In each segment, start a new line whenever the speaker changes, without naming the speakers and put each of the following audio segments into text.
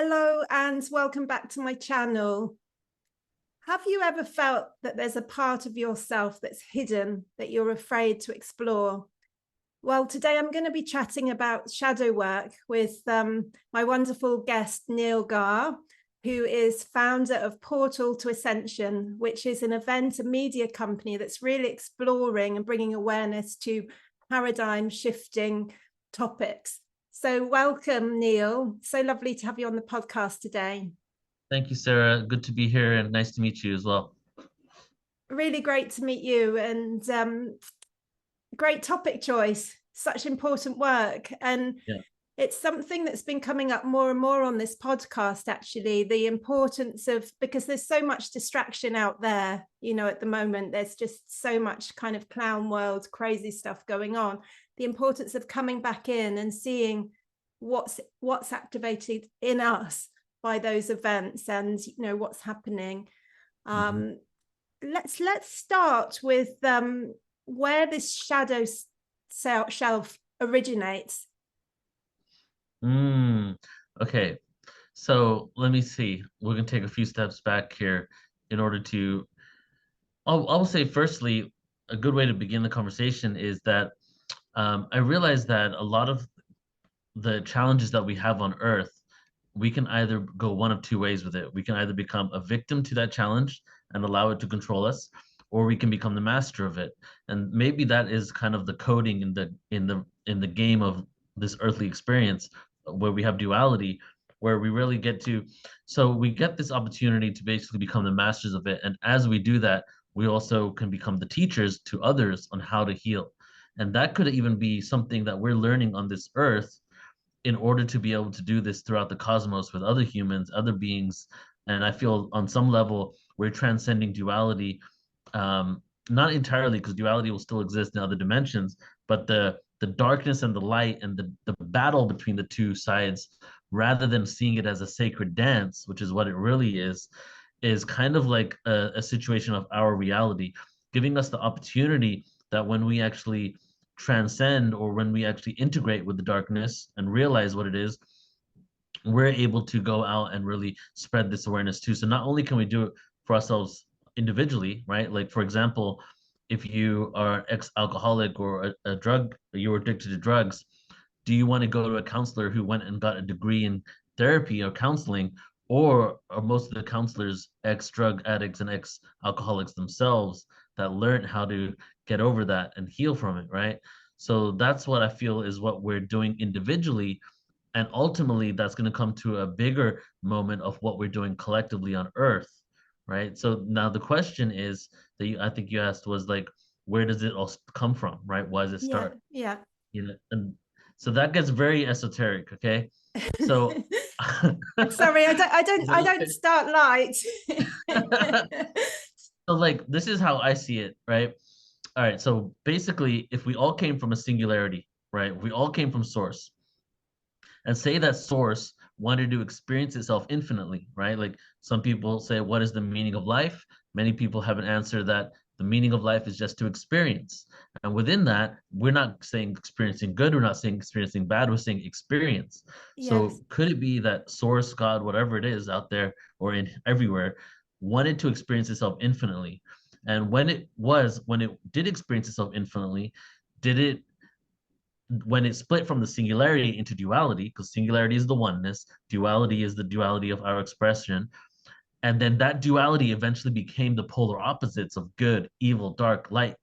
Hello and welcome back to my channel. Have you ever felt that there's a part of yourself that's hidden that you're afraid to explore? Well, today I'm going to be chatting about shadow work with my wonderful guest, Neil Gaur, who is founder of Portal to Ascension, which is an event, a media company that's really exploring and bringing awareness to paradigm shifting topics. So welcome, Neil. So lovely to have you on the podcast today.
Thank you, Sarah. Good to be here and nice to meet you as well.
Really great to meet you, and great topic choice. Such important work. And
Yeah.
it's something that's been coming up more and more on this podcast, actually, the importance of, because there's so much distraction out there, at the moment, there's just so much kind of clown world, crazy stuff going on. The importance of coming back in and seeing what's activated in us by those events and, what's happening.
Mhm.
Let's start with where this shadow shelf originates.
Okay, so let me see. We're gonna take a few steps back here in order to. I'll say firstly, a good way to begin the conversation is that I realize that a lot of the challenges that we have on Earth, we can either go one of two ways with it. We can either become a victim to that challenge and allow it to control us, or we can become the master of it. And maybe that is kind of the coding in the game of this earthly experience where we have duality, where we really get to, so we get this opportunity to basically become the masters of it. And as we do that, we also can become the teachers to others on how to heal. And that could even be something that we're learning on this earth in order to be able to do this throughout the cosmos with other humans, other beings. And I feel on some level we're transcending duality, not entirely because duality will still exist in other dimensions, but the darkness and the light and the battle between the two sides, rather than seeing it as a sacred dance, which is what it really is kind of like a situation of our reality, giving us the opportunity that when we actually transcend or when we actually integrate with the darkness and realize what it is, we're able to go out and really spread this awareness too. So not only can we do it for ourselves individually, right? Like for example, if you are ex-alcoholic or a drug, you're addicted to drugs, do you want to go to a counselor who went and got a degree in therapy or counseling, or are most of the counselors ex-drug addicts and ex-alcoholics themselves that learned how to get over that and heal from it, right? So that's what I feel is what we're doing individually, and ultimately that's going to come to a bigger moment of what we're doing collectively on earth, right? So now the question is that I think you asked was like, where does it all come from, right? Why does it
Yeah,
start?
yeah.
And so that gets very esoteric. Okay, so
Sorry, I don't start light.
so like this is how I see it, right? All right, so basically if we all came from a singularity, right, we all came from source, and say that source wanted to experience itself infinitely, right? Like some people say, what is the meaning of life? Many people have an answer that the meaning of life is just to experience. And within that, we're not saying experiencing good, we're not saying experiencing bad, we're saying experience.
Yes,
So could it be that source, God, whatever it is out there or in everywhere, wanted to experience itself infinitely? And when it did experience itself infinitely, did it, when it split from the singularity into duality, because singularity is the oneness, duality is the duality of our expression, and then that duality eventually became the polar opposites of good, evil, dark, light,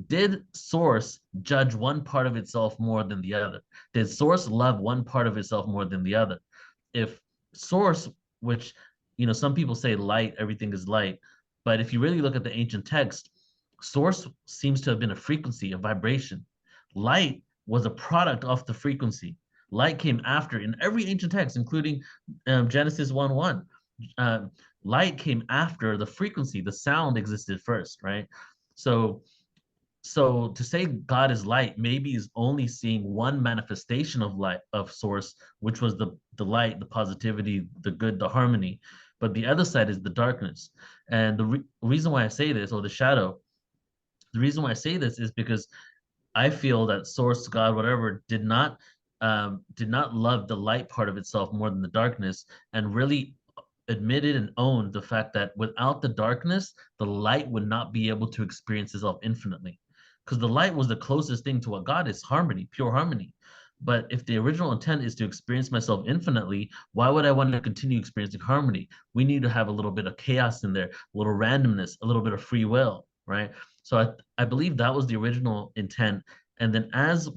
did source judge one part of itself more than the other? Did source love one part of itself more than the other? If source, which, some people say light, everything is light, but if you really look at the ancient text, source seems to have been a frequency, a vibration. Light was a product of the frequency. Light came after in every ancient text, including Genesis 1:1. Uh, Light came after the frequency. The sound existed first, right? So, so to say God is light, maybe is only seeing one manifestation of light, of source, which was the light, the positivity, the good, the harmony. But the other side is the darkness. And reason why I say this, or the shadow, the reason why I say this is because I feel that source, God, whatever, did not did not love the light part of itself more than the darkness, and really admitted and owned the fact that without the darkness, the light would not be able to experience itself infinitely. Because the light was the closest thing to what God is, harmony, pure harmony. But if the original intent is to experience myself infinitely, why would I want to continue experiencing harmony? We need to have a little bit of chaos in there, a little randomness, a little bit of free will, right? So I believe that was the original intent. And then as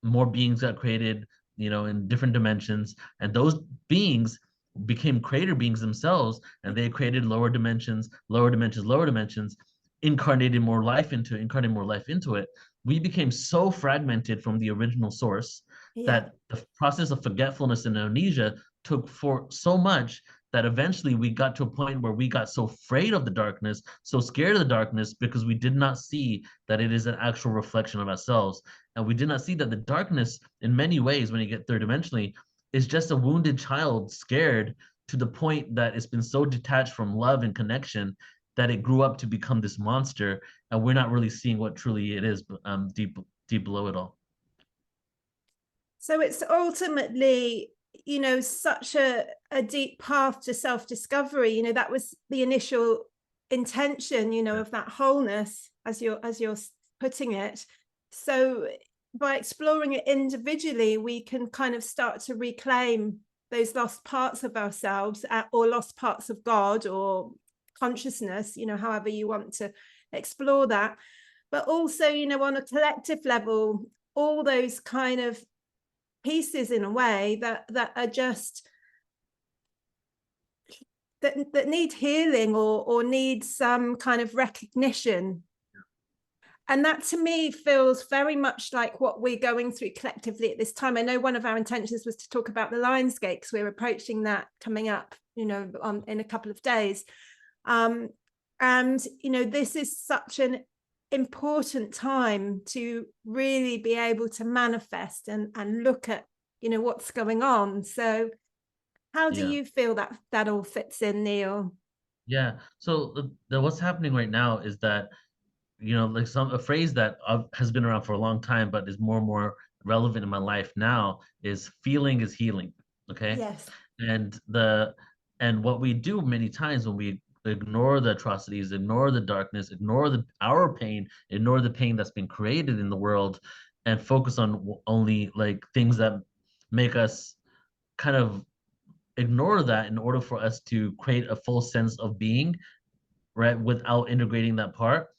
more beings got created, in different dimensions, and those beings became creator beings themselves, and they created lower dimensions, lower dimensions, lower dimensions, incarnated more life into it. We became so fragmented from the original source
Yeah.
that the process of forgetfulness and amnesia took for so much that eventually we got to a point where we got so afraid of the darkness, so scared of the darkness, because we did not see that it is an actual reflection of ourselves. And we did not see that the darkness, in many ways, when you get third dimensionally, is just a wounded child scared to the point that it's been so detached from love and connection that it grew up to become this monster, and we're not really seeing what truly it is, deep below it all.
So it's ultimately, such a deep path to self-discovery. That was the initial intention, of that wholeness, as you're putting it. So by exploring it individually, we can kind of start to reclaim those lost parts of ourselves, or lost parts of God or consciousness, however you want to explore that. But also, on a collective level, all those kind of pieces, in a way, that are just that need healing, or need some kind of recognition. And that, to me, feels very much like what we're going through collectively at this time. I know one of our intentions was to talk about the Lionsgate, because we're approaching that coming up, in a couple of days. And, this is such an important time to really be able to manifest and look at, what's going on. So how do you feel that all fits in, Neil?
Yeah. So what's happening right now is that, like a phrase that has been around for a long time, but is more and more relevant in my life now, is feeling is healing. Okay.
Yes.
And what we do many times when we ignore the atrocities, ignore the darkness, ignore our pain, ignore the pain that's been created in the world, and focus on only like things that make us kind of ignore that in order for us to create a full sense of being, right, without integrating that part.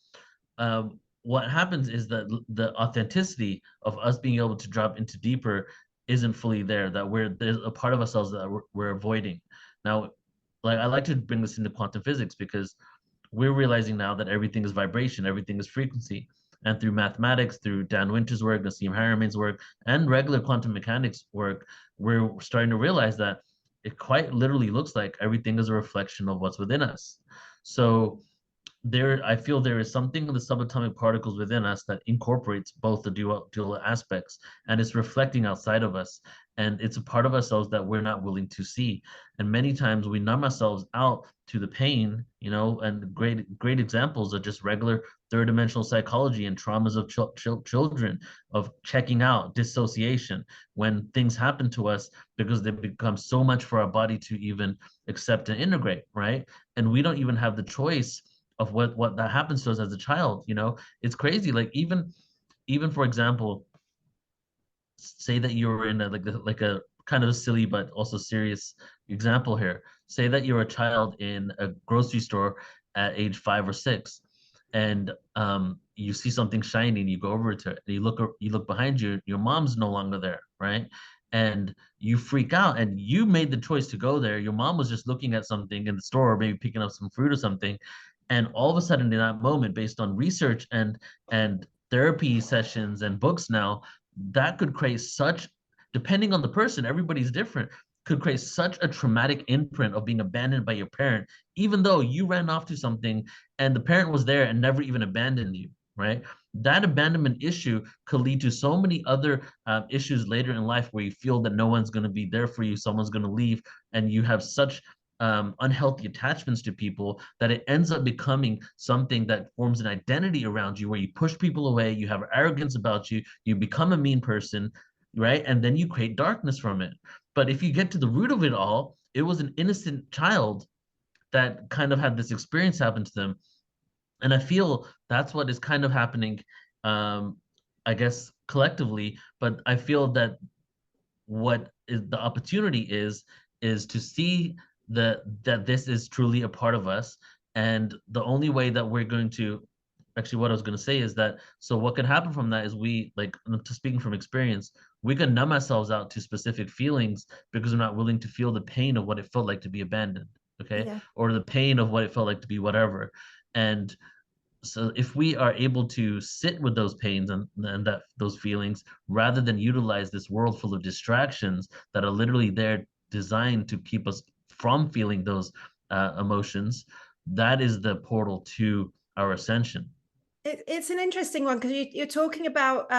What happens is that the authenticity of us being able to drop into deeper isn't fully there, that there's a part of ourselves that we're avoiding. Now, like, I like to bring this into quantum physics, because we're realizing now that everything is vibration, everything is frequency. And through mathematics, through Dan Winter's work, Nassim Harameyn's work, and regular quantum mechanics work, we're starting to realize that it quite literally looks like everything is a reflection of what's within us. So I feel there is something in the subatomic particles within us that incorporates both the dual aspects, and it's reflecting outside of us, and it's a part of ourselves that we're not willing to see. And many times we numb ourselves out to the pain, and great examples are just regular third dimensional psychology and traumas of children, of checking out, dissociation, when things happen to us, because they become so much for our body to even accept and integrate, right? And we don't even have the choice of what that happens to us as a child. It's crazy. Like, even for example, say that you're in a kind of silly but also serious example here. Say that you're a child in a grocery store at age 5 or 6, and you see something shiny, and you go over to it, and you look behind you, your mom's no longer there, right? And you freak out, and you made the choice to go there. Your mom was just looking at something in the store, or maybe picking up some fruit or something, and all of a sudden, in that moment, based on research and therapy sessions and books now, that could create such, depending on the person, everybody's different, could create such a traumatic imprint of being abandoned by your parent, even though you ran off to something and the parent was there and never even abandoned you, right? That abandonment issue could lead to so many other issues later in life, where you feel that no one's going to be there for you, someone's going to leave, and you have such unhealthy attachments to people that it ends up becoming something that forms an identity around you, where you push people away, you have arrogance about you, you become a mean person, right? And then you create darkness from it. But if you get to the root of it all, it was an innocent child that kind of had this experience happen to them. And I feel that's what is kind of happening, um, I guess, collectively. But I feel that what is the opportunity is to see that this is truly a part of us, and the only way that we're going to, actually what I was going to say is that, so what can happen from that is we, like, to speaking from experience, we can numb ourselves out to specific feelings because we're not willing to feel the pain of what it felt like to be abandoned, okay,
Yeah.
or the pain of what it felt like to be whatever. And so if we are able to sit with those pains and that those feelings, rather than utilize this world full of distractions that are literally there designed to keep us from feeling those emotions, that is the portal to our ascension.
It's an interesting one because you're talking about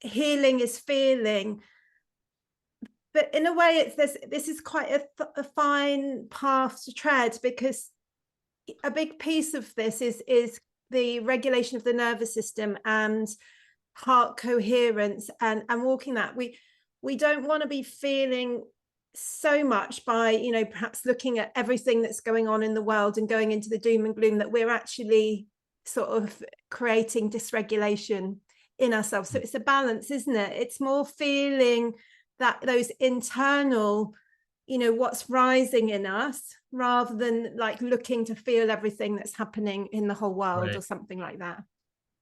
healing is feeling, but in a way it's this is quite a fine path to tread, because a big piece of this is the regulation of the nervous system and heart coherence, and walking that. We don't want to be feeling so much by, you know, perhaps looking at everything that's going on in the world and going into the doom and gloom, that we're actually sort of creating dysregulation in ourselves. So it's a balance, isn't it? It's more feeling that those internal, you know, what's rising in us, rather than like looking to feel everything that's happening in the whole world or
Right.
something like that.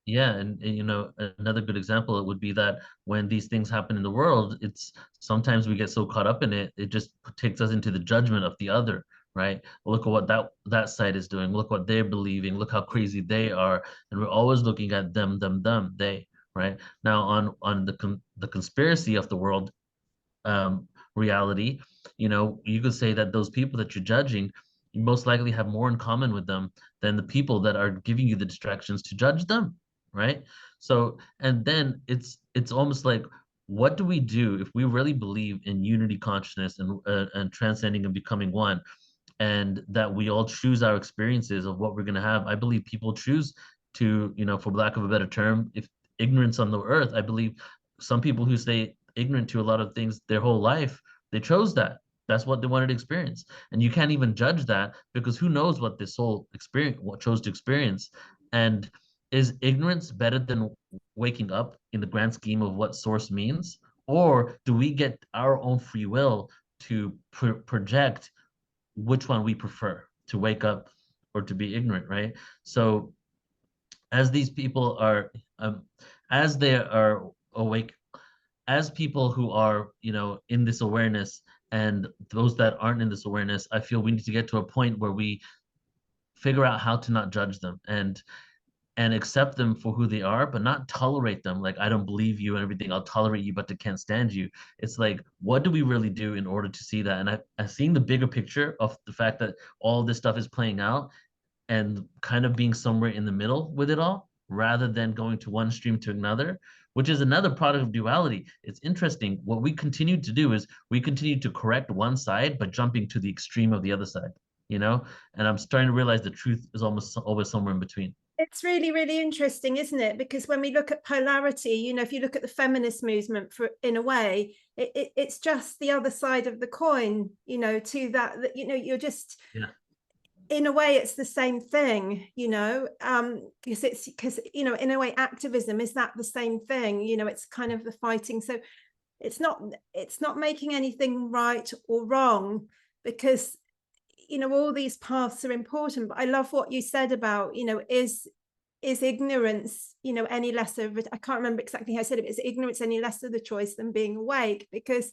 Yeah, and you know, another good example would be that when these things happen in the world, it's sometimes we get so caught up in it, it just takes us into the judgment of the other, right? Look at what that side is doing. Look what they're believing. Look how crazy they are, and we're always looking at them, they, right? Now on the conspiracy of the world, reality, you know, you could say that those people that you're judging, you most likely have more in common with them than the people that are giving you the distractions to judge them, right? So, and then it's almost like, what do we do if we really believe in unity consciousness and transcending and becoming one, and that we all choose our experiences of what we're going to have? I believe people choose to, you know, for lack of a better term, if ignorance on the earth, I believe some people who stay ignorant to a lot of things their whole life, they chose that. That's what they wanted to experience. And you can't even judge that, because who knows what this soul experience, what chose to experience. And is ignorance better than waking up in the grand scheme of what source means? Or do we get our own free will to project which one we prefer, to wake up or to be ignorant, right? So as these people are, as they are awake, as people who are, you know, in this awareness, and those that aren't in this awareness, I feel we need to get to a point where we figure out how to not judge them and accept them for who they are, but not tolerate them. Like, I don't believe you and everything, I'll tolerate you, but I can't stand you. It's like, what do we really do in order to see that? And I seeing the bigger picture of the fact that all this stuff is playing out, and kind of being somewhere in the middle with it all, rather than going to one stream to another, which is another product of duality. It's interesting. What we continue to do is we continue to correct one side, but jumping to the extreme of the other side, you know? And I'm starting to realize the truth is almost always somewhere in between.
It's really, really interesting, isn't it? Because when we look at polarity, you know, if you look at the feminist movement, for in a way, it's just the other side of the coin, you know, to that, you know, you're just,
Yeah.
in a way, it's the same thing, you know, because you know, in a way, activism is that the same thing, you know, it's kind of the fighting. So it's not making anything right or wrong, because, you know, all these paths are important. But I love what you said about, you know, is ignorance, you know, any lesser of it? I can't remember exactly how I said it, but is ignorance any less of the choice than being awake? Because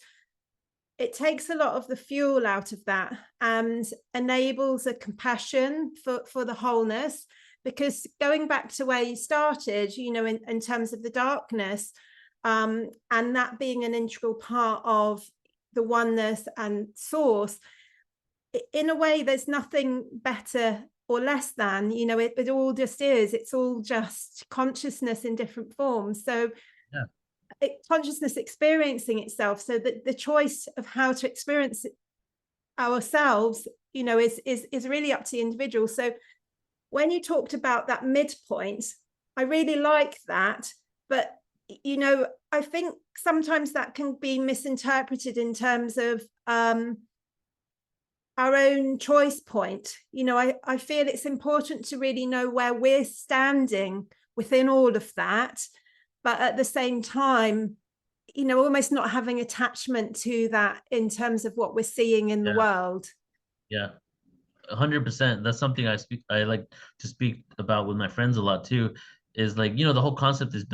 it takes a lot of the fuel out of that and enables a compassion for the wholeness. Because going back to where you started, you know, in terms of the darkness, and that being an integral part of the oneness and source, in a way, there's nothing better or less than, you know, it all just is. It's all just consciousness in different forms. So
Yeah.
consciousness experiencing itself, so that the choice of how to experience ourselves, you know, is really up to the individual. So when you talked about that midpoint, I really like that. But, you know, I think sometimes that can be misinterpreted in terms of our own choice point. I feel it's important to really know where we're standing within all of that, but at the same time, almost not having attachment to that in terms of what we're seeing in the world.
Yeah. 100%. That's something I like to speak about with my friends a lot too, is like, the whole concept is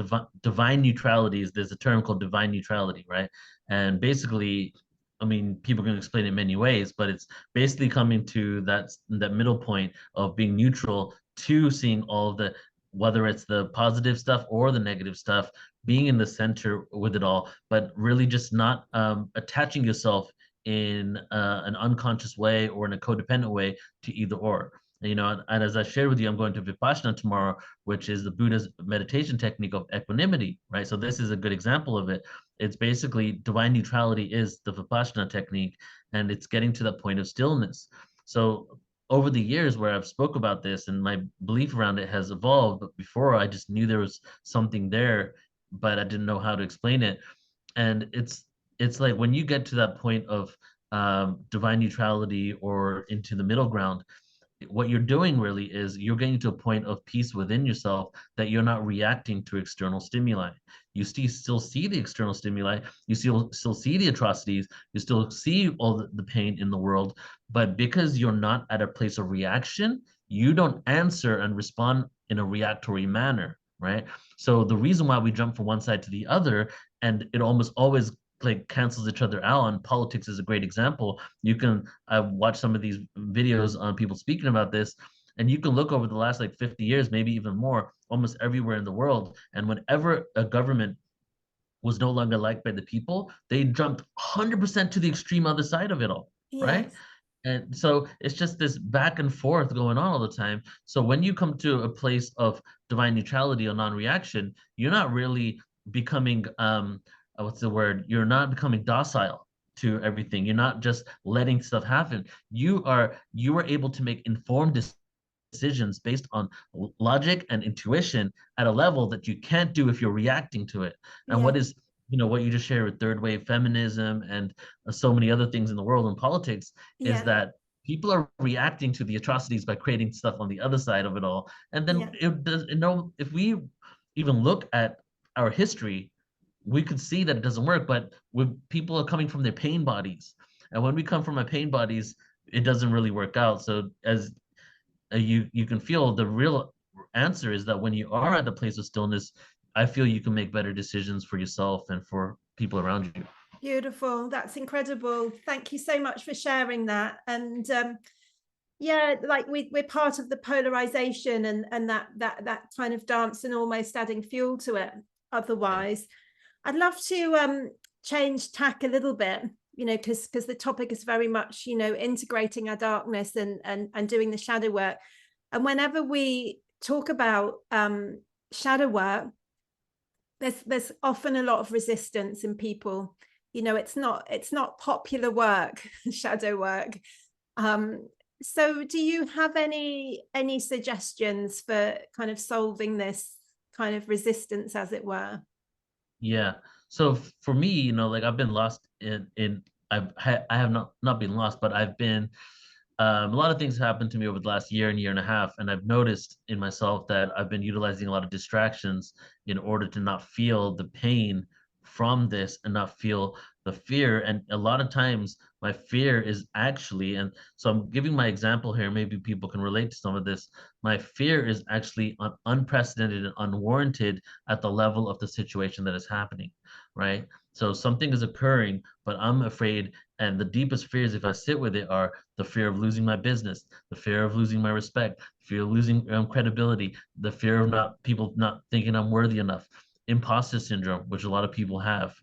divine neutrality. There's a term called divine neutrality, right? And basically, I mean, people can explain it in many ways, but it's basically coming to that middle point of being neutral to seeing all of the, whether it's the positive stuff or the negative stuff, being in the center with it all, but really just not attaching yourself in an unconscious way or in a codependent way to either or. And as I shared with you, I'm going to Vipassana tomorrow, which is the Buddha's meditation technique of equanimity, right? So this is a good example of it. It's basically divine neutrality is the Vipassana technique, and it's getting to that point of stillness. So over the years where I've spoke about this and my belief around it has evolved, but before I just knew there was something there, but I didn't know how to explain it. And it's like when you get to that point of divine neutrality or into the middle ground, what you're doing really is you're getting to a point of peace within yourself, that you're not reacting to external stimuli. You still see the external stimuli, you still see the atrocities, you still see all the pain in the world, but because you're not at a place of reaction, you don't answer and respond in a reactory manner, right? So the reason why we jump from one side to the other, and it almost always like cancels each other out, and politics is a great example. I've watched some of these videos on people speaking about this, and you can look over the last like 50 years, maybe even more, almost everywhere in the world, and whenever a government was no longer liked by the people, they jumped 100% to the extreme other side of it all, right?
Yes.
And so it's just this back and forth going on all the time. So when you come to a place of divine neutrality or non-reaction, you're not really becoming what's the word? You're not becoming docile to everything. You're not just letting stuff happen. You are able to make informed decisions based on logic and intuition at a level that you can't do if you're reacting to it. And
Yeah.
what you just shared with third wave feminism and so many other things in the world and politics is
Yeah.
that people are reacting to the atrocities by creating stuff on the other side of it all. And then
Yeah.
if we even look at our history, we could see that it doesn't work. But when people are coming from their pain bodies, and when we come from our pain bodies, it doesn't really work out. So as you can feel, the real answer is that when you are at the place of stillness, I feel you can make better decisions for yourself and for people around you.
Beautiful. That's incredible. Thank you so much for sharing that. And yeah, like we're part of the polarization and that kind of dance, and almost adding fuel to it. Otherwise, I'd love to change tack a little bit, because the topic is very much, integrating our darkness and doing the shadow work. And whenever we talk about shadow work, there's often a lot of resistance in people. It's not popular work, shadow work. So do you have any suggestions for kind of solving this kind of resistance, as it were?
Yeah. So for me, like I've been lost I have not been lost, but I've been a lot of things happened to me over the last year and a half, and I've noticed in myself that I've been utilizing a lot of distractions in order to not feel the pain from this and not feel the fear. And a lot of times my fear is actually, and so I'm giving my example here, maybe people can relate to some of this. My fear is actually unprecedented and unwarranted at the level of the situation that is happening, right? So something is occurring, but I'm afraid, and the deepest fears, if I sit with it, are the fear of losing my business, the fear of losing my respect, fear of losing credibility, the fear of people not thinking I'm worthy enough, imposter syndrome, which a lot of people have,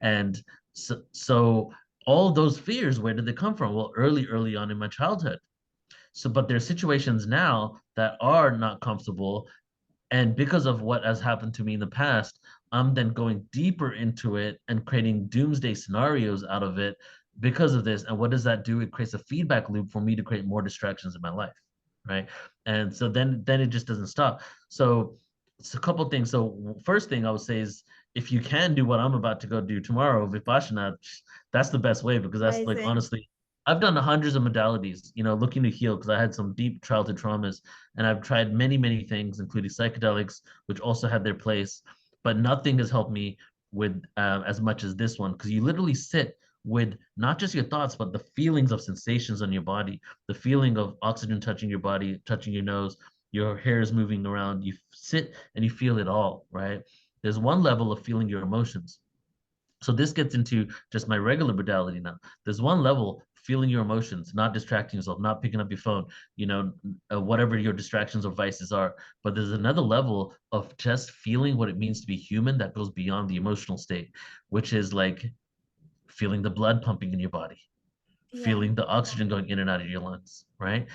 and so all those fears, where did they come from? Well, early on in my childhood. So, but there are situations now that are not comfortable, and because of what has happened to me in the past, I'm then going deeper into it and creating doomsday scenarios out of it because of this. And what does that do? It creates a feedback loop for me to create more distractions in my life, right? And so then it just doesn't stop. So it's a couple things. So first thing I would say is if you can do what I'm about to go do tomorrow, Vipassana, that's the best way because that's like
Amazing.
honestly, I've done hundreds of modalities, looking to heal because I had some deep childhood traumas and I've tried many, many things, including psychedelics, which also had their place, but nothing has helped me with as much as this one because you literally sit with not just your thoughts, but the feelings of sensations on your body, the feeling of oxygen touching your body, touching your nose, your hair is moving around, you sit and you feel it all, right? There's one level of feeling your emotions. So this gets into just my regular modality now. There's one level feeling your emotions, not distracting yourself, not picking up your phone, whatever your distractions or vices are. But there's another level of just feeling what it means to be human that goes beyond the emotional state, which is like feeling the blood pumping in your body,
Yeah.
feeling the oxygen going in and out of your lungs, right?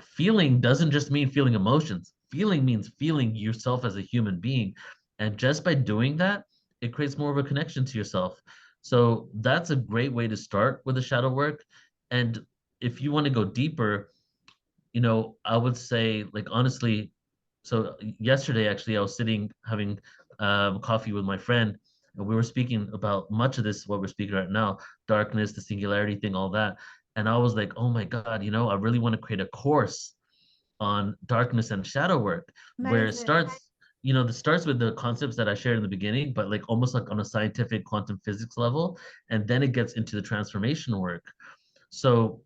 Feeling doesn't just mean feeling emotions. Feeling means feeling yourself as a human being. And just by doing that, it creates more of a connection to yourself. So that's a great way to start with the shadow work. And if you want to go deeper, I would say, like, honestly, so yesterday, actually, I was sitting having coffee with my friend, and we were speaking about much of this, what we're speaking right now, darkness, the singularity thing, all that. And I was like, oh my God, I really want to create a course on darkness and shadow work where
Amazing.
it starts with the concepts that I shared in the beginning, but like almost like on a scientific quantum physics level. And then it gets into the transformation work. So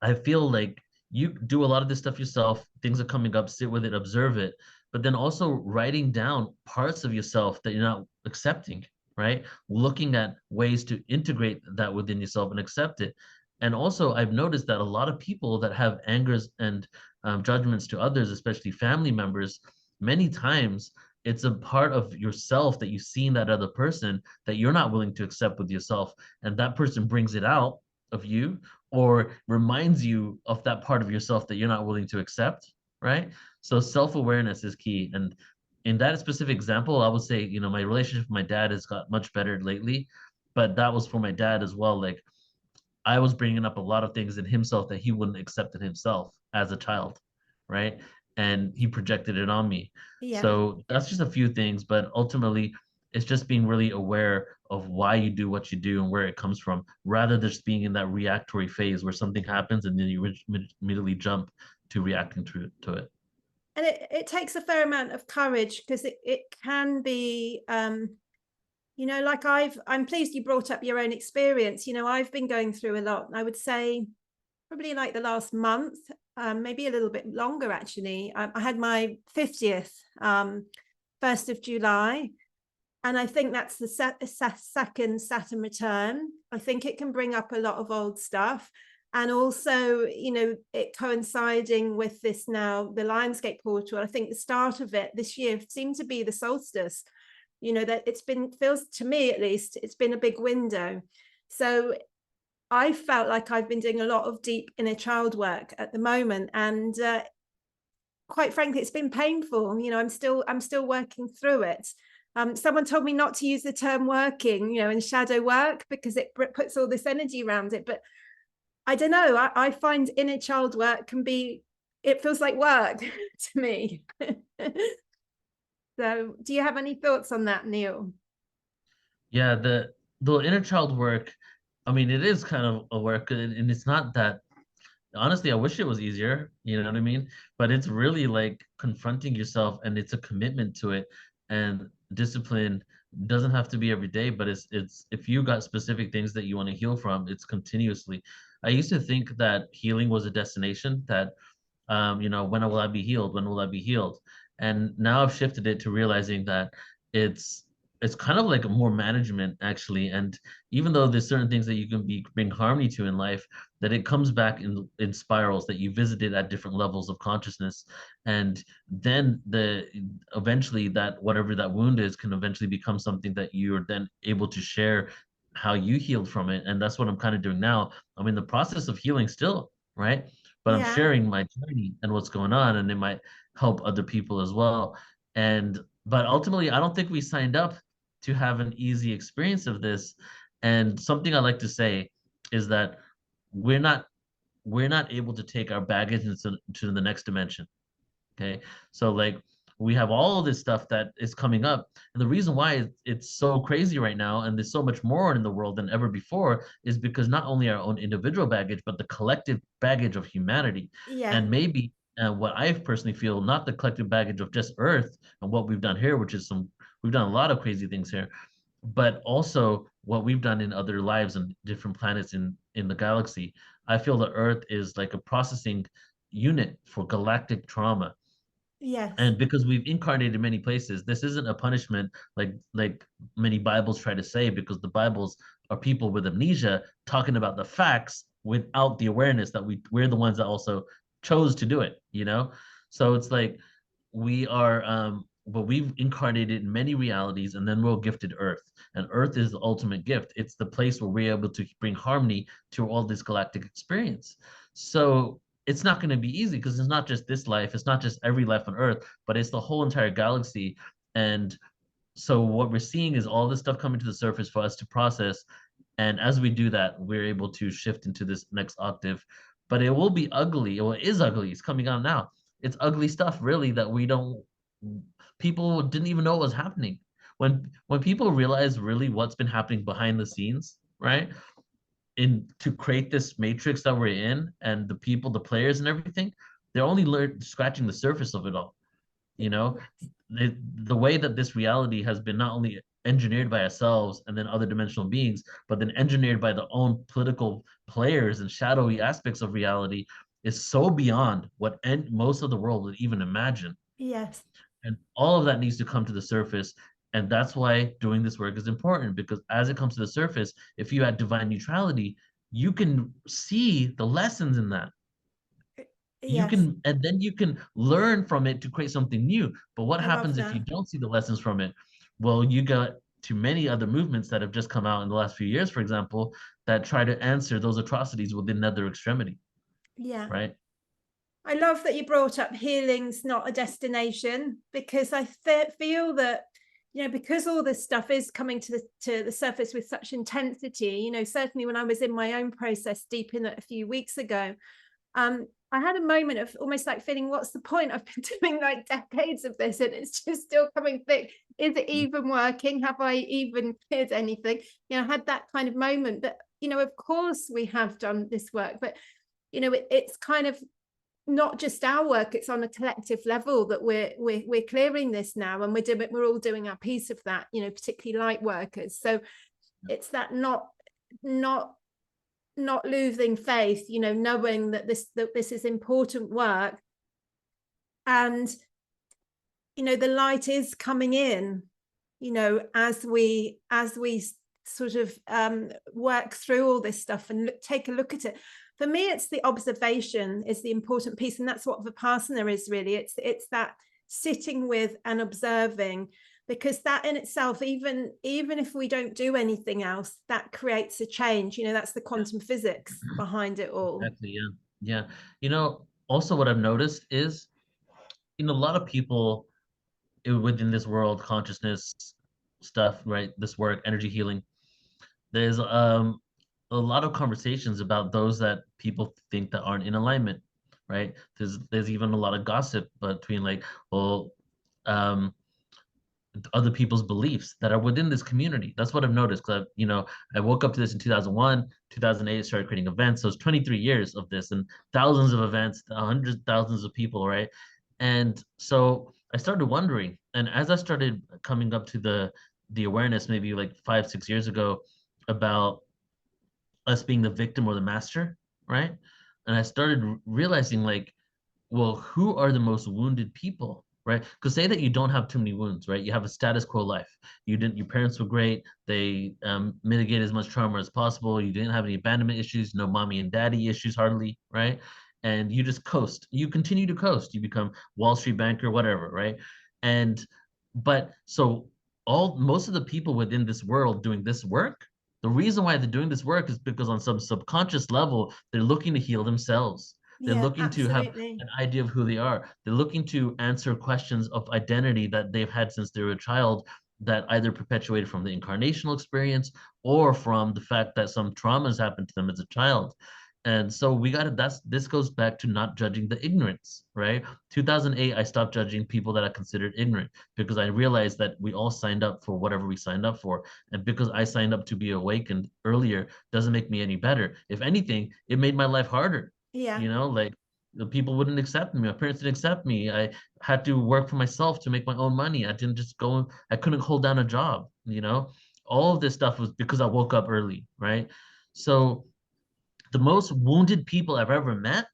I feel like you do a lot of this stuff yourself. Things are coming up, sit with it, observe it, but then also writing down parts of yourself that you're not accepting, right? Looking at ways to integrate that within yourself and accept it. And also, I've noticed that a lot of people that have angers and judgments to others, especially family members, many times it's a part of yourself that you see in that other person that you're not willing to accept with yourself. And that person brings it out of you or reminds you of that part of yourself that you're not willing to accept, right? So self-awareness is key. And in that specific example, I would say, my relationship with my dad has got much better lately, but that was for my dad as well. Like I was bringing up a lot of things in himself that he wouldn't accept in himself as a child, right? And he projected it on me.
Yeah.
So that's just a few things, but ultimately, it's just being really aware of why you do what you do and where it comes from, rather than just being in that reactory phase where something happens and then you immediately jump to reacting to it.
And it takes a fair amount of courage because it can be like I'm pleased you brought up your own experience. I've been going through a lot. I would say probably like the last month, maybe a little bit longer actually. I had my 50th, 1st of July. And I think that's the second Saturn return. I think it can bring up a lot of old stuff. And also, it coinciding with this now, the Lionsgate portal, I think the start of it this year seemed to be the solstice, that feels to me at least, it's been a big window. So I felt like I've been doing a lot of deep inner child work at the moment. And quite frankly, it's been painful. I'm still working through it. Someone told me not to use the term working, in shadow work because it puts all this energy around it. But I don't know. I find inner child work it feels like work to me. So, do you have any thoughts on that, Neil?
Yeah, the inner child work, I mean, it is kind of a work, and it's not that honestly, I wish it was easier, you know what I mean? But it's really like confronting yourself and it's a commitment to it. And discipline doesn't have to be every day, but it's if you got specific things that you want to heal from, it's continuously. I used to think that healing was a destination that when will I be healed? When will I be healed? And now I've shifted it to realizing that it's it's kind of like more management actually. And even though there's certain things that you can bring harmony to in life, that it comes back in spirals that you visited at different levels of consciousness. And then eventually that whatever that wound is can eventually become something that you're then able to share how you healed from it. And that's what I'm kind of doing now. I'm in the process of healing still, right? But I'm
Yeah.
sharing my journey and what's going on, and it might help other people as well. But ultimately, I don't think we signed up to have an easy experience of this. And something I like to say is that we're not we're not able to take our baggage into to the next dimension. Okay. So like We have all this stuff that is coming up. And the reason why it's so crazy right now, and there's so much more in the world than ever before, is because not only our own individual baggage, but the collective baggage of humanity.
Yeah.
And maybe what I personally feel, not the collective baggage of just Earth and what we've done here, which is we've done a lot of crazy things here, but also what we've done in other lives and different planets in the galaxy. I feel the Earth is like a processing unit for galactic trauma.
Yes.
And because we've incarnated in many places, this isn't a punishment like many Bibles try to say, because the Bibles are people with amnesia talking about the facts without the awareness that we're the ones that also chose to do it, you know? So it's like we are but we've incarnated in many realities, and then we're gifted Earth. And Earth is the ultimate gift. It's the place where we're able to bring harmony to all this galactic experience. So it's not going to be easy, because it's not just this life, it's not just every life on Earth, but it's the whole entire galaxy. And so what we're seeing is all this stuff coming to the surface for us to process. And as we do that, we're able to shift into this next octave. But it will be ugly. Well, it is ugly. It's coming out now. It's ugly stuff, really, that we don't, people didn't even know what was happening. When people realize really what's been happening behind the scenes, right? In to create this matrix that we're in, and the people, the players and everything, they're only scratching the surface of it all. You know, the way that this reality has been not only engineered by ourselves and then other dimensional beings, but then engineered by the own political players and shadowy aspects of reality is so beyond what most of the world would even imagine.
Yes.
And all of that needs to come to the surface. And that's why doing this work is important, because as it comes to the surface, if you had divine neutrality, you can see the lessons in that. You
Yes.
can, and then you can learn from it to create something new. But what
I love
happens if you
that.
don't see the lessons from it? Well, you got to many other movements that have just come out in the last few years, for example, that try to answer those atrocities with another extremity,
Yeah.
right?
I love that you brought up healing's not a destination, because I feel that, because all this stuff is coming to the surface with such intensity, certainly when I was in my own process deep in it a few weeks ago, I had a moment of almost like feeling, what's the point? I've been doing like decades of this and it's just still coming thick. Is it even working? Have I even cleared anything? I had that kind of moment. But, of course we have done this work, but, it's kind of not just our work, it's on a collective level that we're clearing this now, and we're all doing our piece of that, particularly light workers. So it's that not losing faith, knowing that this is important work, and the light is coming in, as we sort of work through all this stuff and take a look at it. For me, it's the observation is the important piece, and that's what Vipassana is really. It's that sitting with and observing, because that in itself, even if we don't do anything else, that creates a change. That's the quantum physics behind it all.
Exactly. Yeah. Yeah. Also what I've noticed is, a lot of people within this world, consciousness stuff, right? This work, energy healing, there's a lot of conversations about those that people think that aren't in alignment, right? There's even a lot of gossip between, like, well, um other people's beliefs that are within this community. That's what I've noticed. Because I woke up to this in 2001, 2008, started creating events. So it's 23 years of this and thousands of events, hundreds, thousands of people, right? And so I started wondering, and as I started coming up to the awareness, maybe like 5, 6 years ago, about us being the victim or the master, right? And I started realizing, like, well, who are the most wounded people, right? Because say that you don't have too many wounds, right? You have a status quo life. You didn't. Your parents were great. They mitigated as much trauma as possible. You didn't have any abandonment issues, no mommy and daddy issues, hardly, right? And you just coast. You continue to coast. You become Wall Street banker, whatever, right? And but so most of the people within this world doing this work, the reason why they're doing this work is because on some subconscious level, they're looking to heal themselves. They're
Yeah,
looking to have
absolutely.
an idea of who they are. They're looking to answer questions of identity that they've had since they were a child, that either perpetuated from the incarnational experience or from the fact that some traumas happened to them as a child. And so this goes back to not judging the ignorance, right? 2008, I stopped judging people that I considered ignorant because I realized that we all signed up for whatever we signed up for. And because I signed up to be awakened earlier doesn't make me any better. If anything, it made my life harder.
Yeah.
Like the people wouldn't accept me. My parents didn't accept me. I had to work for myself to make my own money. I didn't just go, I couldn't hold down a job. All of this stuff was because I woke up early, right? So the most wounded people I've ever met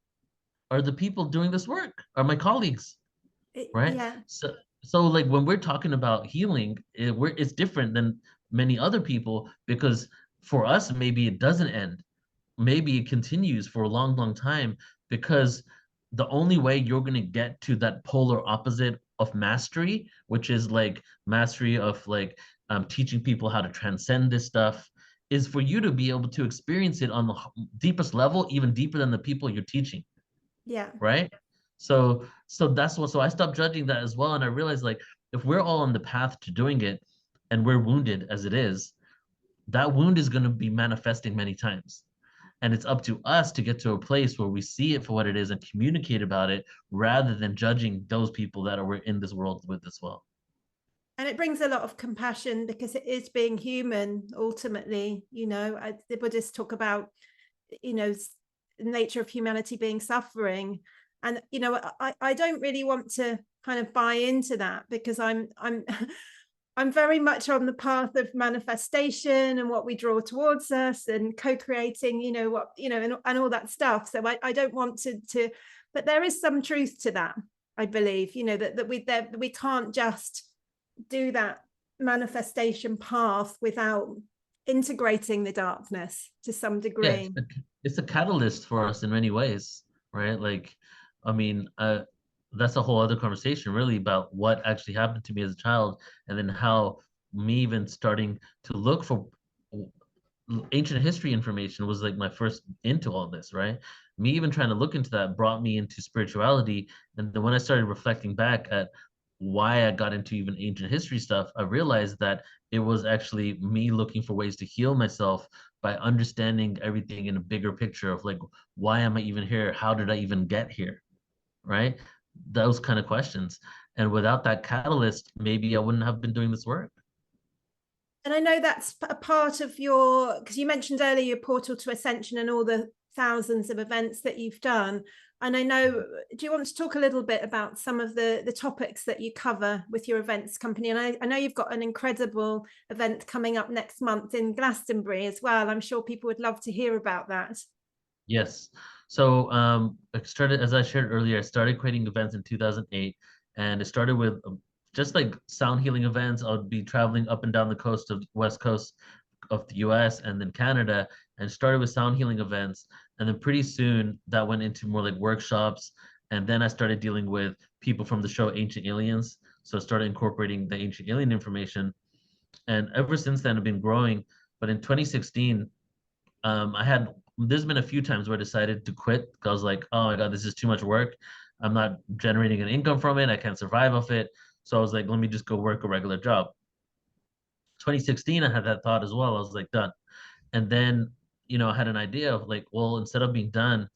are the people doing this work, are my colleagues, right?
Yeah.
So like when we're talking about healing, it's different than many other people because for us, maybe it doesn't end. Maybe it continues for a long, long time because the only way you're going to get to that polar opposite of mastery, which is like mastery of like teaching people how to transcend this stuff, is for you to be able to experience it on the deepest level, even deeper than the people you're teaching,
Yeah.
right? So I stopped judging that as well, and I realized like if we're all on the path to doing it, and we're wounded as it is, that wound is going to be manifesting many times. And it's up to us to get to a place where we see it for what it is and communicate about it rather than judging those people that are in this world with as well.
And it brings a lot of compassion because it is being human ultimately. The Buddhists talk about, the nature of humanity being suffering. And I don't really want to kind of buy into that because I'm I'm very much on the path of manifestation and what we draw towards us and co-creating, and all that stuff. So I don't want to, but there is some truth to that. I believe, that we can't just do that manifestation path without integrating the darkness to some
Yeah,
degree.
it's a catalyst for us in many ways, right? Like, I mean, that's a whole other conversation, really, about what actually happened to me as a child, and then how me even starting to look for ancient history information was like my first into all this, right? Me even trying to look into that brought me into spirituality. And then when I started reflecting back at why I got into even ancient history stuff, I realized that it was actually me looking for ways to heal myself by understanding everything in a bigger picture of like, why am I even here? How did I even get here? Right? Those kind of questions. And without that catalyst, maybe I wouldn't have been doing this work.
And I know that's a part of your, because you mentioned earlier your portal to ascension and all the thousands of events that you've done. And I know, do you want to talk a little bit about some of the topics that you cover with your events company? And I know you've got an incredible event coming up next month in Glastonbury as well. I'm sure people would love to hear about that.
Yes. So I started, as I shared earlier, I started creating events in 2008, and it started with just like sound healing events. I would be traveling up and down the coast of West Coast of the US and then Canada, and started with sound healing events. And then pretty soon that went into more like workshops. And then I started dealing with people from the show Ancient Aliens. So I started incorporating the ancient alien information. And ever since then, I've been growing. But in 2016, there's been a few times where I decided to quit. I was like, oh my God, this is too much work. I'm not generating an income from it. I can't survive off it. So I was like, let me just go work a regular job. 2016, I had that thought as well. I was like, done. And then, I had an idea of like, well, instead of being done,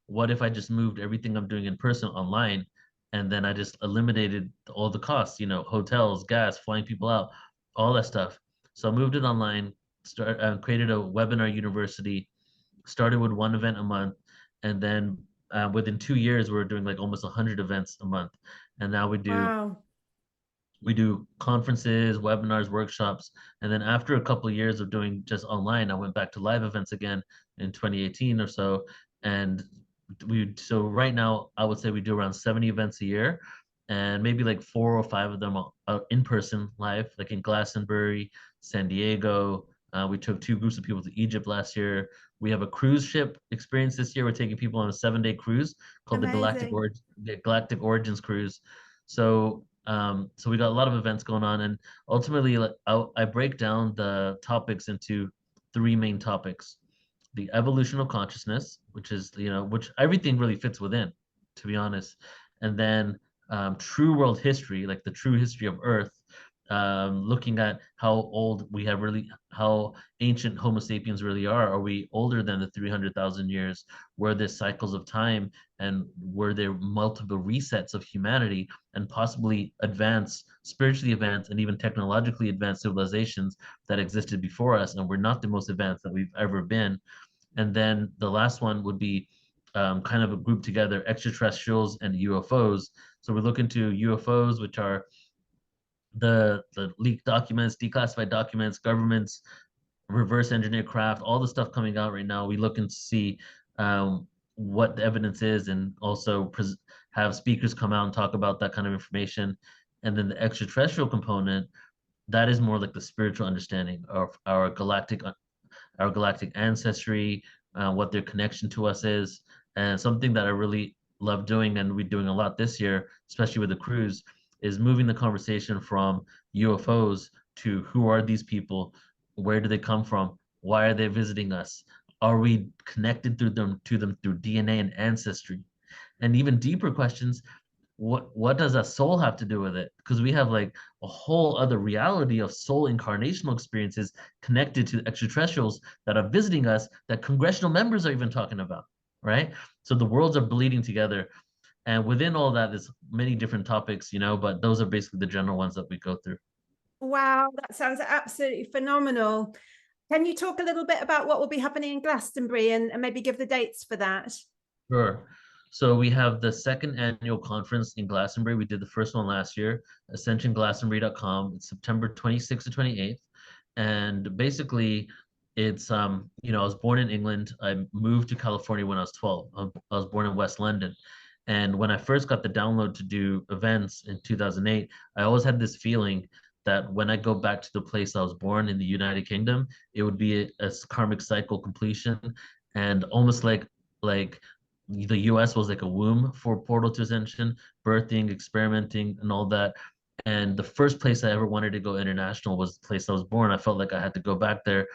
what if I just moved everything I'm doing in person online? And then I just eliminated all the costs, hotels, gas, flying people out, all that stuff. So I moved it online, created a webinar university, started with one event a month, and then within 2 years, we were doing like almost 100 events a month. And now
Wow.
we do conferences, webinars, workshops. And then after a couple of years of doing just online, I went back to live events again in 2018 or so. And so right now, I would say we do around 70 events a year, and maybe like 4 or 5 of them are in person live, like in Glastonbury, San Diego. We took 2 groups of people to Egypt last year. We have a cruise ship experience this year. We're taking people on a 7-day cruise called
Amazing.
The Galactic Origins Cruise. So we got a lot of events going on, and ultimately, like, I break down the topics into 3 main topics: the evolution of consciousness, which is which everything really fits within, to be honest, and then true world history, like the true history of Earth, looking at how old we have really, how ancient Homo sapiens really are. Are we older than the 300,000 years? Were there cycles of time, and were there multiple resets of humanity, and possibly advanced, spiritually advanced, and even technologically advanced civilizations that existed before us, and we're not the most advanced that we've ever been? And then the last one would be kind of a group together extraterrestrials and UFOs. So we're looking to UFOs, which are the leaked documents, declassified documents, governments, reverse engineer craft, all the stuff coming out right now. We looking to see what the evidence is, and also have speakers come out and talk about that kind of information. And then the extraterrestrial component, that is more like the spiritual understanding of our galactic ancestry, what their connection to us is, and something that I really love doing, and we're doing a lot this year, especially with the cruise, is moving the conversation from UFOs to who are these people, where do they come from, why are they visiting us, are we connected through them to them through DNA and ancestry, and even deeper questions, what does a soul have to do with it? Because we have like a whole other reality of soul incarnational experiences connected to extraterrestrials that are visiting us, that congressional members are even talking about, right? So the worlds are bleeding together, and within all that there's many different topics, but those are basically the general ones that we go through.
Wow, that sounds absolutely phenomenal. Can you talk a little bit about what will be happening in Glastonbury, and maybe give the dates for that?
Sure. So we have the second annual conference in Glastonbury. We did the first one last year, ascensionglastonbury.com. It's September 26th to 28th. And basically, it's I was born in England. I moved to California when I was 12. I was born in West London. And when I first got the download to do events in 2008, I always had this feeling that when I go back to the place I was born in the United Kingdom, it would be a karmic cycle completion, and almost like the US was like a womb for Portal to Ascension, birthing, experimenting, and all that. And the first place I ever wanted to go international was the place I was born. I felt like I had to go back there,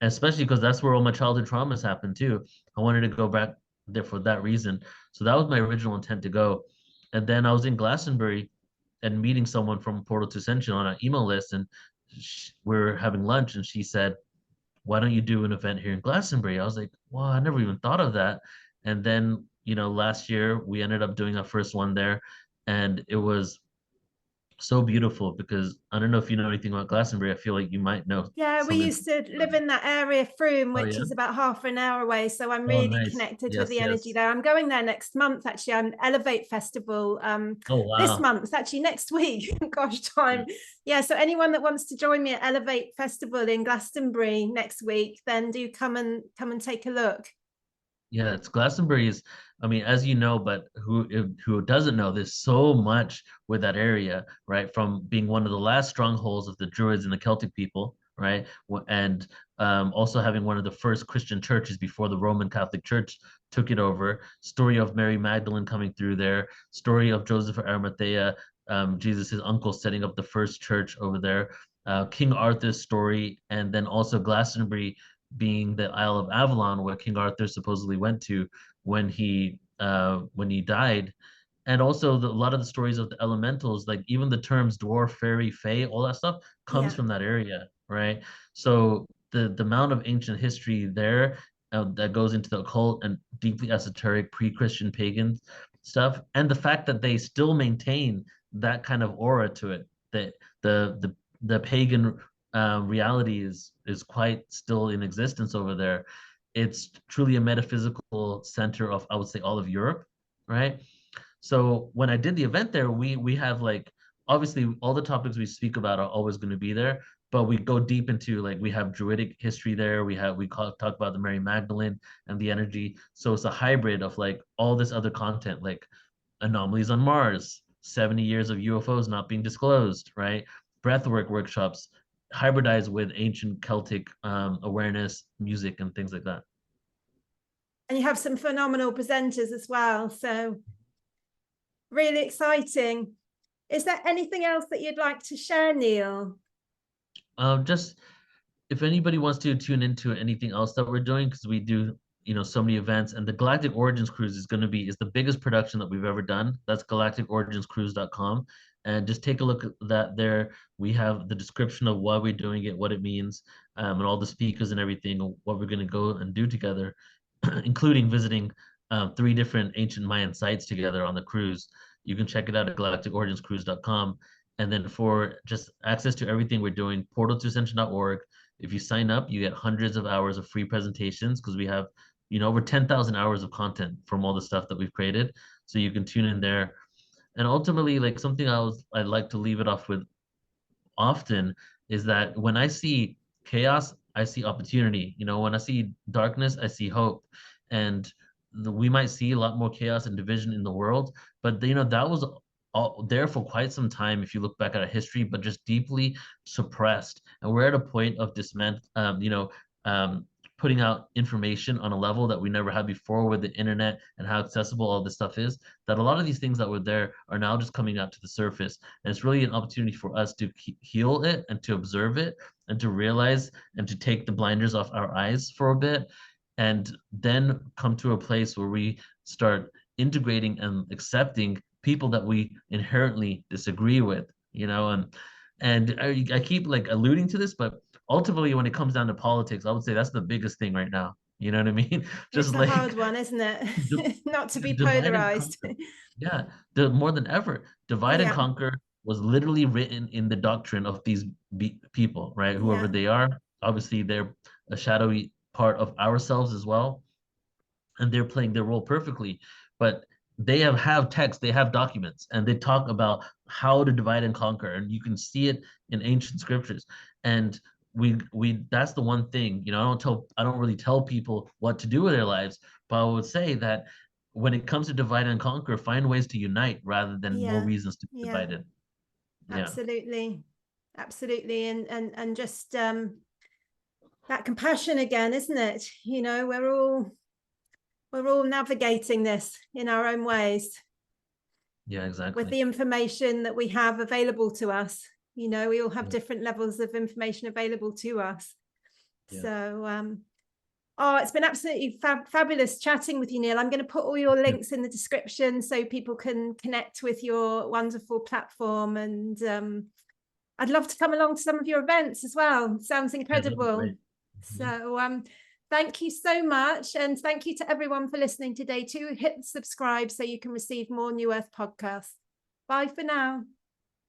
especially because that's where all my childhood traumas happened too. I wanted to go back there for that reason. So that was my original intent to go. And then I was in Glastonbury and meeting someone from Portal to Ascension on an email list, and we're having lunch, and she said, why don't you do an event here in Glastonbury? I was like, wow, I never even thought of that. And then, last year we ended up doing our first one there, and it was so beautiful because I don't know if you know anything about Glastonbury. I feel like you might know
Yeah, we
some
used to live in that area, Froome,
Oh
which
yeah.
is about half an hour away. So I'm
Oh
really
nice.
connected with
Yes,
the energy
yes.
there. I'm going there next month, actually. I'm Elevate Festival
Oh
this
wow.
month, actually next week. Gosh, time. Yeah, so anyone that wants to join me at Elevate Festival in Glastonbury next week, then do come and take a look.
Yeah, it's Glastonbury is, I mean, as you know, but who doesn't know, there's so much with that area, right? From being one of the last strongholds of the Druids and the Celtic people, right? And also having one of the first Christian churches before the Roman Catholic Church took it over. Story of Mary Magdalene coming through there. Story of Joseph of Arimathea, Jesus' uncle, setting up the first church over there. King Arthur's story, and then also Glastonbury being the Isle of Avalon, where King Arthur supposedly went to when he died, and also a lot of the stories of the elementals, like even the terms dwarf, fairy, fae, all that stuff comes
Yeah.
from that area, right? So the amount of ancient history there that goes into the occult and deeply esoteric pre-Christian pagan stuff, and the fact that they still maintain that kind of aura to it, that the pagan reality is quite still in existence over there. It's truly a metaphysical center of, I would say, all of Europe, right? So when I did the event there, we have like, obviously all the topics we speak about are always going to be there, but we go deep into, like, we have Druidic history there. Talk about the Mary Magdalene and the energy. So it's a hybrid of like all this other content, like anomalies on Mars, 70 years of UFOs not being disclosed, right? Breathwork workshops, hybridized with ancient Celtic awareness, music, and things like that.
And you have some phenomenal presenters as well. So really exciting. Is there anything else that you'd like to share, Neil?
Just if anybody wants to tune into anything else that we're doing, because we do, so many events, and the Galactic Origins Cruise is the biggest production that we've ever done. That's galacticorigins.cruise.com. and just take a look at that there. We have the description of why we're doing it, what it means, and all the speakers and everything, what we're going to go and do together, including visiting 3 different ancient Mayan sites together on the cruise. You can check it out at galacticorigins.cruise.com. And then for just access to everything we're doing, portal2ascension.org. If you sign up, you get hundreds of hours of free presentations because we have, over 10,000 hours of content from all the stuff that we've created. So you can tune in there. And ultimately, like something I'd like to leave it off with often is that when I see chaos, I see opportunity. When I see darkness, I see hope. And we might see a lot more chaos and division in the world, but that was all there for quite some time if you look back at our history, but just deeply suppressed. And we're at a point of putting out information on a level that we never had before with the internet and how accessible all this stuff is, that a lot of these things that were there are now just coming out to the surface. And it's really an opportunity for us to heal it and to observe it and to realize and to take the blinders off our eyes for a bit, and then come to a place where we start integrating and accepting people that we inherently disagree with, and I keep like alluding to this, but ultimately when it comes down to politics, I would say that's the biggest thing right now. You know what I mean?
It's
Just
a
like
hard one, isn't it? Not to be
divide and
polarized.
conquer. Yeah, more than ever, divide and
Yeah,
conquer was literally written in the doctrine of these people, right? Whoever
yeah,
they are, obviously they're a shadowy part of ourselves as well, and they're playing their role perfectly. But they have text, they have documents, and they talk about how to divide and conquer, and you can see it in ancient scriptures. And we that's the one thing, I don't really tell people what to do with their lives, but I would say that when it comes to divide and conquer, find ways to unite rather than more
yeah,
reasons to be
yeah,
divided. Yeah.
absolutely, absolutely. And just that compassion again, isn't it? We're all navigating this in our own ways
Yeah,
with
exactly.
the information that we have available to us. We all have
Yeah.
different levels of information available to us.
Yeah.
So oh, it's been absolutely fabulous chatting with you, Neil. I'm going to put all your
Yeah.
links in the description so people can connect with your wonderful platform. And I'd love to come along to some of your events as well. Sounds
Yeah, that'd be
incredible.
great. Mhm.
So thank you so much. And thank you to everyone for listening today too. Hit subscribe so you can receive more New Earth podcasts. Bye for now.